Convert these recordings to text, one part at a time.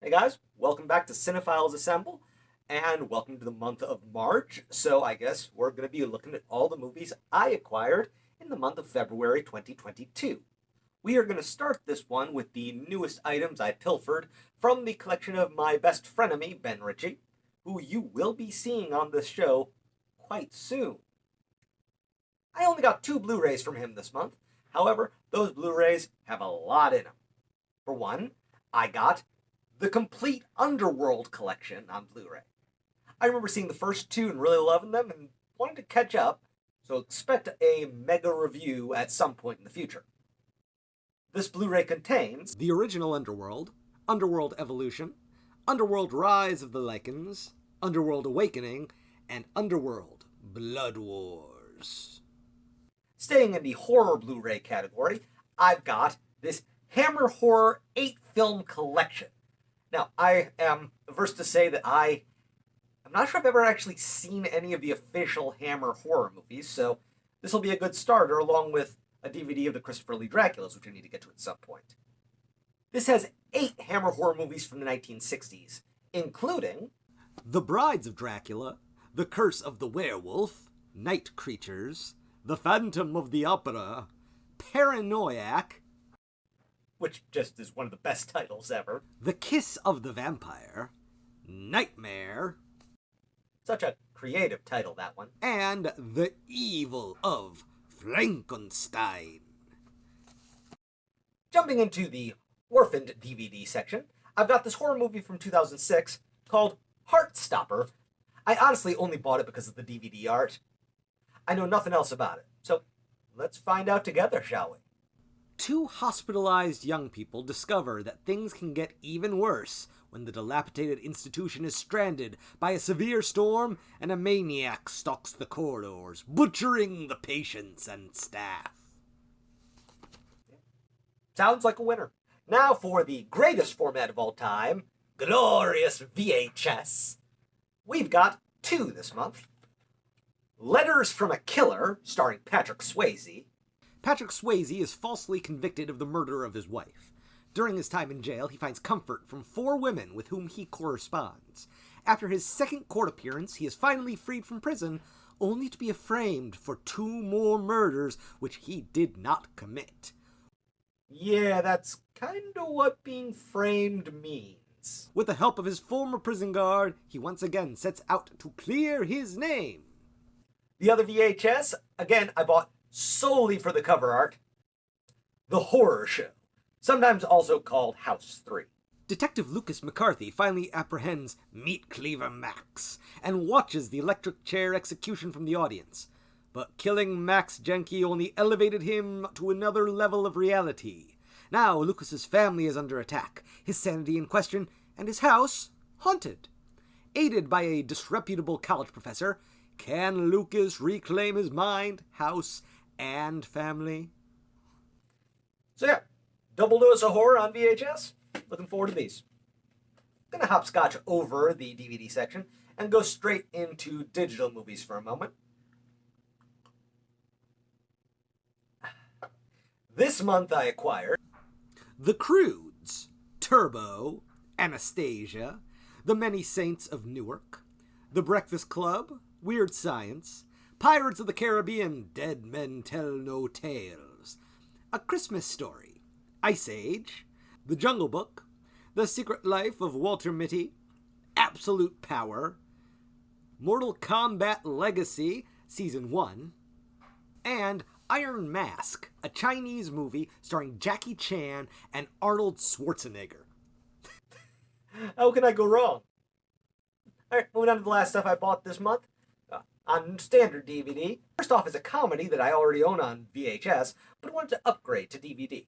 Hey guys, welcome back to Cinephiles Assemble, and welcome to the month of March. So I guess we're going to be looking at all the movies I acquired in the month of February 2022. We are going to start this one with the newest items I pilfered from the collection of my best frenemy, Ben Ritchie, who you will be seeing on this show quite soon. I only got 2 Blu-rays from him this month. However, those Blu-rays have a lot in them. For one, I got the complete Underworld collection on Blu-ray. I remember seeing the first two and really loving them and wanted to catch up, so expect a mega review at some point in the future. This Blu-ray contains the original Underworld, Underworld Evolution, Underworld Rise of the Lycans, Underworld Awakening, and Underworld Blood Wars. Staying in the horror Blu-ray category, I've got this Hammer Horror 8-film collection. Now, I am averse to say that I'm not sure I've ever actually seen any of the official Hammer horror movies, so this will be a good starter along with a DVD of the Christopher Lee Draculas, which I need to get to at some point. This has 8 Hammer horror movies from the 1960s, including The Brides of Dracula, The Curse of the Werewolf, Night Creatures, The Phantom of the Opera, Paranoiac, which just is one of the best titles ever, The Kiss of the Vampire, Nightmare, such a creative title, that one, and The Evil of Frankenstein. Jumping into the orphaned DVD section, I've got this horror movie from 2006 called Heartstopper. I honestly only bought it because of the DVD art. I know nothing else about it, so let's find out together, shall we? 2 hospitalized young people discover that things can get even worse when the dilapidated institution is stranded by a severe storm and a maniac stalks the corridors, butchering the patients and staff. Sounds like a winner. Now for the greatest format of all time, glorious VHS. We've got 2 this month. Letters from a Killer, starring Patrick Swayze. Patrick Swayze is falsely convicted of the murder of his wife. During his time in jail, he finds comfort from 4 women with whom he corresponds. After his second court appearance, he is finally freed from prison, only to be framed for 2 more murders which he did not commit. Yeah, that's kind of what being framed means. With the help of his former prison guard, he once again sets out to clear his name. The other VHS, again, I bought solely for the cover art, The Horror Show, sometimes also called House 3. Detective Lucas McCarthy finally apprehends Meat Cleaver Max and watches the electric chair execution from the audience. But killing Max Jenke only elevated him to another level of reality. Now Lucas's family is under attack, his sanity in question, and his house haunted. Aided by a disreputable college professor, can Lucas reclaim his mind, house, and family? So yeah, double dose of horror on VHS. Looking forward to these. Gonna hopscotch over the DVD section and go straight into digital movies for a moment. This month I acquired The Croods, Turbo, Anastasia, The Many Saints of Newark, The Breakfast Club, Weird Science, Pirates of the Caribbean, Dead Men Tell No Tales, A Christmas Story, Ice Age, The Jungle Book, The Secret Life of Walter Mitty, Absolute Power, Mortal Kombat Legacy, Season 1, and Iron Mask, a Chinese movie starring Jackie Chan and Arnold Schwarzenegger. How can I go wrong? Alright, moving on to the last stuff I bought this month. On standard DVD. First off is a comedy that I already own on VHS, but wanted to upgrade to DVD.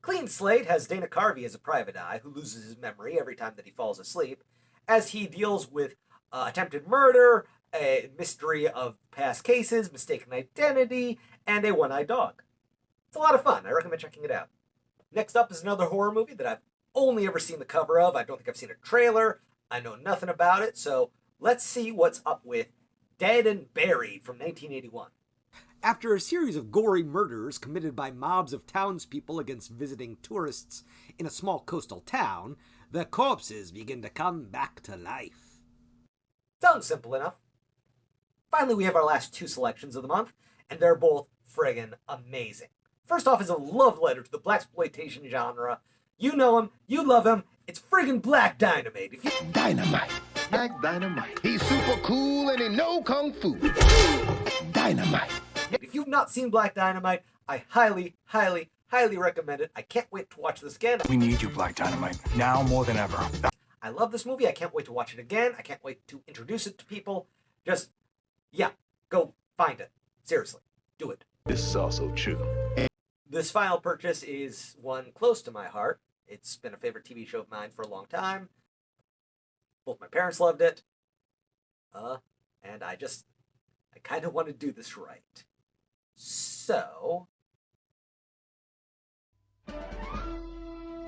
Clean Slate has Dana Carvey as a private eye who loses his memory every time that he falls asleep, as he deals with attempted murder, a mystery of past cases, mistaken identity, and a one-eyed dog. It's a lot of fun. I recommend checking it out. Next up is another horror movie that I've only ever seen the cover of. I don't think I've seen a trailer. I know nothing about it, so let's see what's up with Dead and Buried from 1981. After a series of gory murders committed by mobs of townspeople against visiting tourists in a small coastal town, the corpses begin to come back to life. Sounds simple enough. Finally, we have our last two selections of the month, and they're both friggin' amazing. First off is a love letter to the blaxploitation genre. You know him, you love him, it's friggin' Black Dynamite. Dynamite. Black Dynamite. He's super cool and he know Kung Fu. Dynamite. If you've not seen Black Dynamite, I highly, highly, highly recommend it. I can't wait to watch this again. We need you, Black Dynamite, now more than ever. I love this movie. I can't wait to watch it again. I can't wait to introduce it to people. Just, yeah, go find it. Seriously, do it. This is also true. This final purchase is one close to my heart. It's been a favorite TV show of mine for a long time. Both my parents loved it. And I kind of want to do this right. So...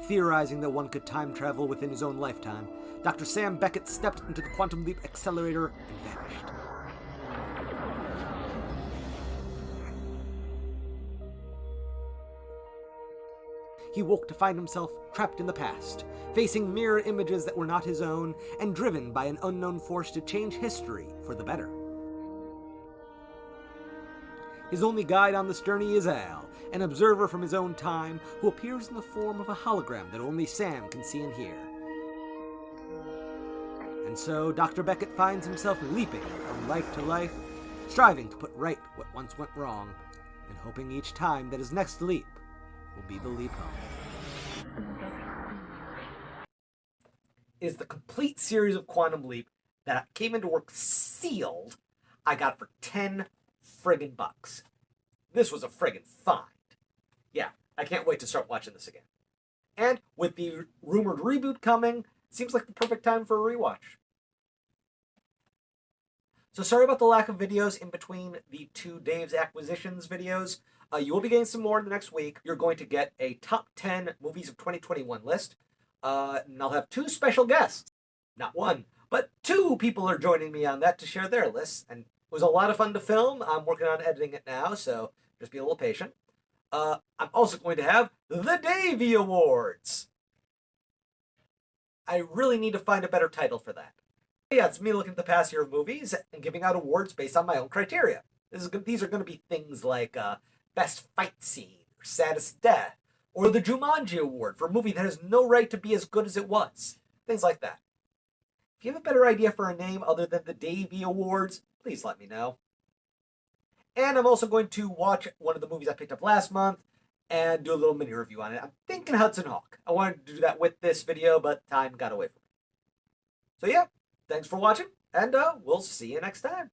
Theorizing that one could time travel within his own lifetime, Dr. Sam Beckett stepped into the quantum leap accelerator and vanished. He woke to find himself trapped in the past, facing mirror images that were not his own, and driven by an unknown force to change history for the better. His only guide on this journey is Al, an observer from his own time who appears in the form of a hologram that only Sam can see and hear. And so Dr. Beckett finds himself leaping from life to life, striving to put right what once went wrong, and hoping each time that his next leap will be the leap home. It is the complete series of Quantum Leap that came into work sealed. I got for 10 friggin' bucks. This was a friggin' find. Yeah, I can't wait to start watching this again. And with the rumored reboot coming, seems like the perfect time for a rewatch. So sorry about the lack of videos in between the two Dave's Acquisitions videos. You will be getting some more in the next week. You're going to get a top 10 movies of 2021 list. And I'll have two special guests. Not one, but two people are joining me on that to share their lists. And it was a lot of fun to film. I'm working on editing it now, so just be a little patient. I'm also going to have the Davey Awards. I really need to find a better title for that. Yeah, it's me looking at the past year of movies and giving out awards based on my own criteria. These are going to be things like Best Fight Scene, or Saddest Death, or the Jumanji Award for a movie that has no right to be as good as it was. Things like that. If you have a better idea for a name other than the Davey Awards, please let me know. And I'm also going to watch one of the movies I picked up last month and do a little mini review on it. I'm thinking Hudson Hawk. I wanted to do that with this video, but time got away from me. So yeah, thanks for watching, and we'll see you next time.